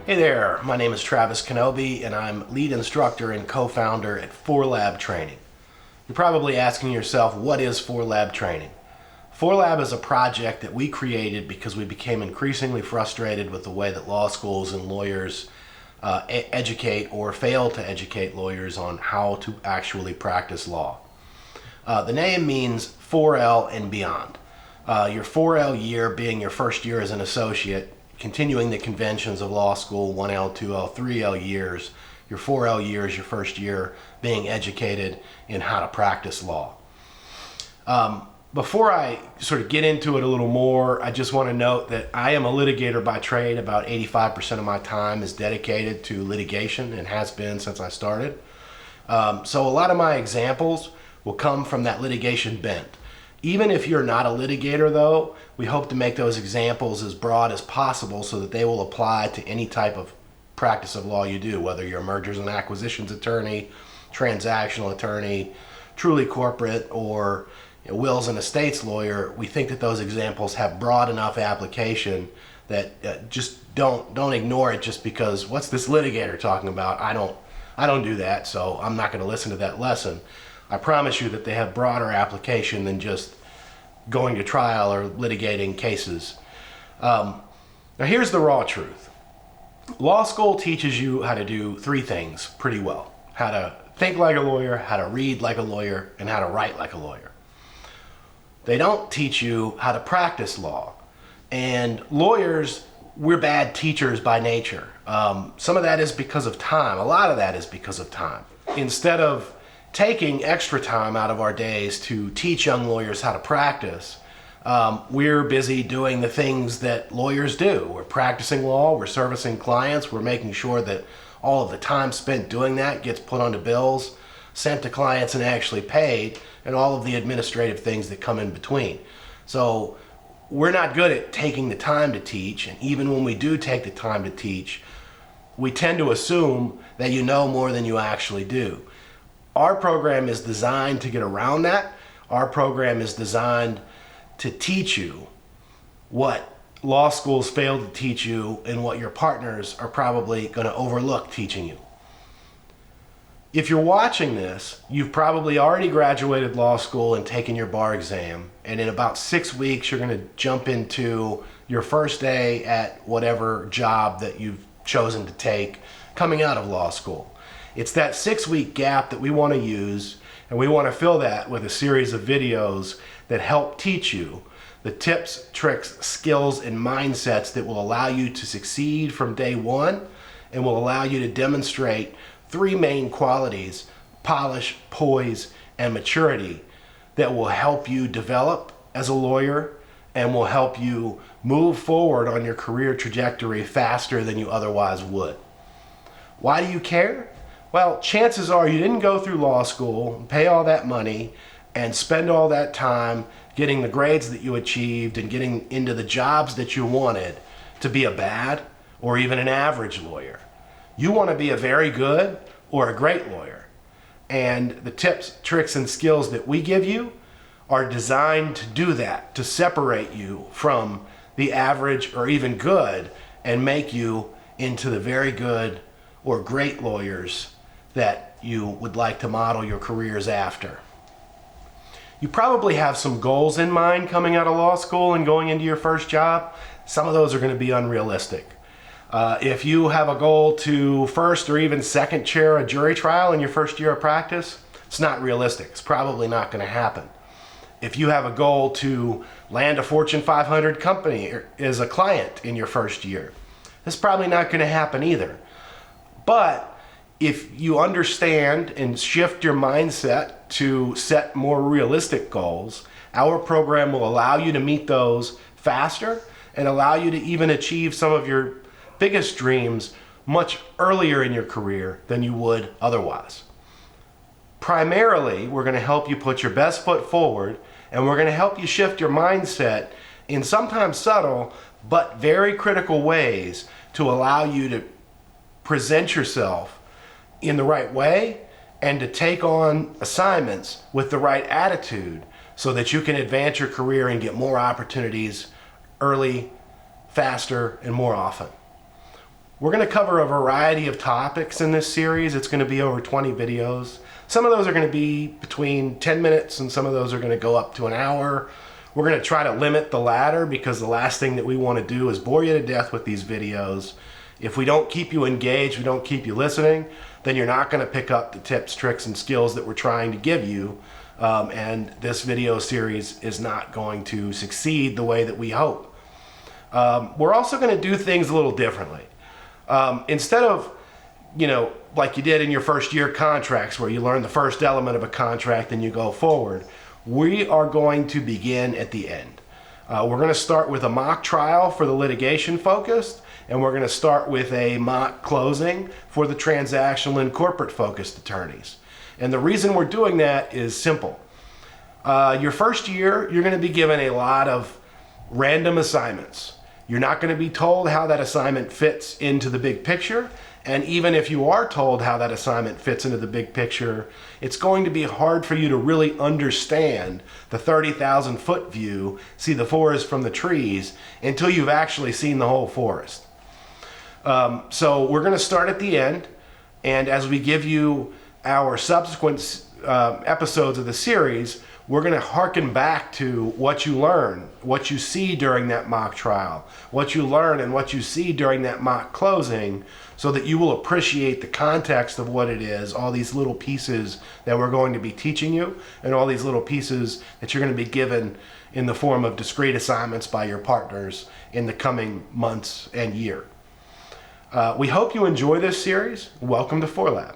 Hey there, my name is Travis Kenobi and I'm lead instructor and co-founder at 4Lab Training. You're probably asking yourself, what is 4Lab Training? 4Lab is a project that we created because we became increasingly frustrated with the way that law schools and lawyers educate or fail to educate lawyers on how to actually practice law. The name means 4L and beyond. Your 4L year being your first year as an associate, continuing the conventions of law school, 1L, 2L, 3L years, your 4L years, your first year being educated in how to practice law. Before I sort of get into it a little more, I just want to note that I am a litigator by trade. About 85% of my time is dedicated to litigation and has been since I started. So a lot of my examples will come from that litigation bent. Even if you're not a litigator though, we hope to make those examples as broad as possible so that they will apply to any type of practice of law you do, whether you're a mergers and acquisitions attorney, transactional attorney, truly corporate, or wills and estates lawyer. We think that those examples have broad enough application that just don't ignore it just because what's this litigator talking about? I don't do that, so I'm not going to listen to that lesson. I promise you that they have broader application than just going to trial or litigating cases. Now here's the raw truth. Law school teaches you how to do three things pretty well. How to think like a lawyer, how to read like a lawyer, and how to write like a lawyer. They don't teach you how to practice law. And lawyers, we're bad teachers by nature. Some of that is because of time. A lot of that is because of time. Instead of taking extra time out of our days to teach young lawyers how to practice, we're busy doing the things that lawyers do. We're practicing law, we're servicing clients, we're making sure that all of the time spent doing that gets put onto bills, sent to clients and actually paid, and all of the administrative things that come in between. So we're not good at taking the time to teach, and even when we do take the time to teach, we tend to assume that you know more than you actually do. Our program is designed to get around that. Our program is designed to teach you what law schools fail to teach you and what your partners are probably going to overlook teaching you. If you're watching this, you've probably already graduated law school and taken your bar exam, and in about 6 weeks you're going to jump into your first day at whatever job that you've chosen to take coming out of law school. It's that 6-week gap that we want to use, and we want to fill that with a series of videos that help teach you the tips, tricks, skills, and mindsets that will allow you to succeed from day one and will allow you to demonstrate three main qualities: polish, poise, and maturity, that will help you develop as a lawyer and will help you move forward on your career trajectory faster than you otherwise would. Why do you care? Well, chances are you didn't go through law school, pay all that money, and spend all that time getting the grades that you achieved and getting into the jobs that you wanted to be a bad or even an average lawyer. You want to be a very good or a great lawyer. And the tips, tricks, and skills that we give you are designed to do that, to separate you from the average or even good and make you into the very good or great lawyers that you would like to model your careers after. You probably have some goals in mind coming out of law school and going into your first job. Some of those are going to be unrealistic. If you have a goal to first or even second chair a jury trial in your first year of practice, it's not realistic. It's probably not going to happen. If you have a goal to land a Fortune 500 company as a client in your first year, it's probably not going to happen either. But if you understand and shift your mindset to set more realistic goals, our program will allow you to meet those faster and allow you to even achieve some of your biggest dreams much earlier in your career than you would otherwise. Primarily, we're going to help you put your best foot forward, and we're going to help you shift your mindset in sometimes subtle but very critical ways to allow you to present yourself in the right way and to take on assignments with the right attitude so that you can advance your career and get more opportunities early, faster, and more often. We're going to cover a variety of topics in this series. It's going to be over 20 videos. Some of those are going to be between 10 minutes and some of those are going to go up to an hour. We're going to try to limit the latter because the last thing that we want to do is bore you to death with these videos. If we don't keep you engaged, we don't keep you listening, then you're not going to pick up the tips, tricks, and skills that we're trying to give you. And this video series is not going to succeed the way that we hope. We're also going to do things a little differently. Instead of, like you did in your first year contracts where you learn the first element of a contract and you go forward, we are going to begin at the end. We're going to start with a mock trial for the litigation focused, and we're going to start with a mock closing for the transactional and corporate focused attorneys. And the reason we're doing that is simple. Your first year, you're going to be given a lot of random assignments. You're not going to be told how that assignment fits into the big picture. And even if you are told how that assignment fits into the big picture, it's going to be hard for you to really understand the 30,000 foot view, see the forest from the trees, until you've actually seen the whole forest. So we're going to start at the end, and as we give you our subsequent episodes of the series, we're going to harken back to what you learn, what you see during that mock trial, what you learn and what you see during that mock closing, so that you will appreciate the context of what it is, all these little pieces that we're going to be teaching you, and all these little pieces that you're going to be given in the form of discrete assignments by your partners in the coming months and year. We hope you enjoy this series. Welcome to 4Lab.